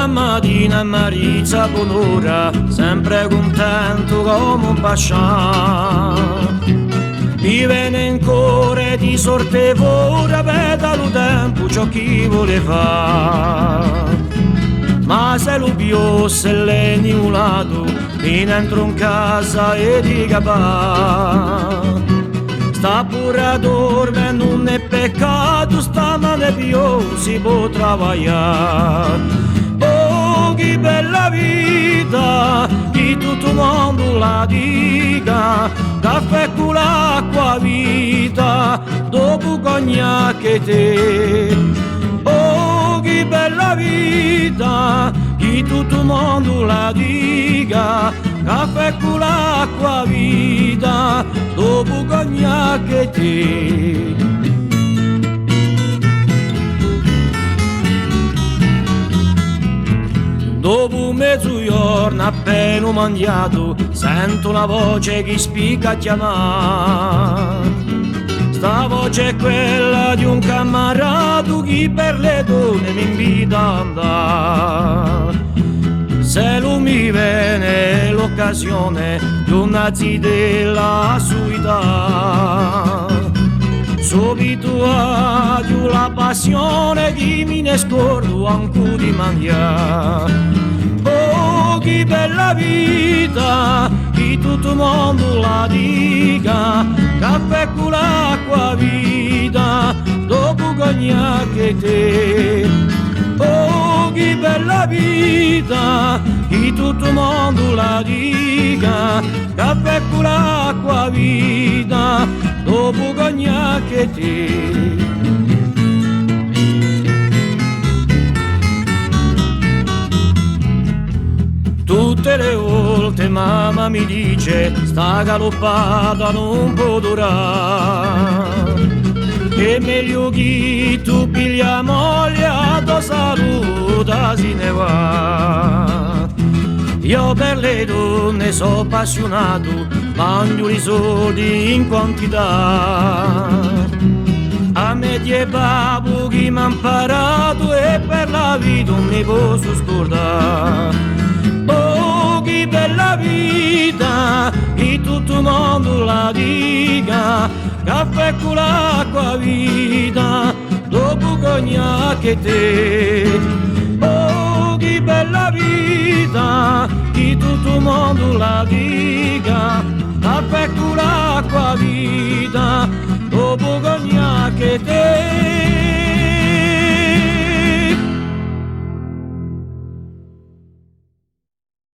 mattina Marizza buon'ora, sempre contento come un pascià. Mi viene in cuore di sorte ora, veda lo tempo ciò chi vuole fare. Ma se lo più se l'è niulato, mi entro in casa e dica va. Sta pure dormendo, non è peccato, stamane più si può travagliare. Oh, che bella vita, che tutto il mondo la dica, caffè con l'acqua vita, dopo cognac e te. Oh, che bella vita, che tutto il mondo la dica, caffè con l'acqua vita, dopo cognac e te. Dopo mezzogiorno appena mangiato, sento una voce che spiega a chiamare. Sta voce è quella di un camarato che per le donne mi invita ad andare. Se lui mi viene l'occasione di una zitella suida, subito adio la passione che mi ne scordo ancora di mangiare. Oh, che bella vita, che tutto il mondo la dica, caffè con l'acqua vita, dopo cognac e te. Oh, che bella vita, che tutto il mondo la dica, caffè con l'acqua vita, dopo cognac e te. Tutte le volte mamma mi dice sta galoppata non può durare, è meglio che tu piglia moglie tua saluta se ne va. Io per le donne sono appassionato, mangio i soldi in quantità. A me di babbo che mi ha imparato e per la vita non mi posso scordare. Oh, che bella vita, che tutto il mondo la dica, caffè con l'acqua vita, dopo cognac e te. Oh, che bella vita, che tutto il mondo la dica, caffè con l'acqua vita.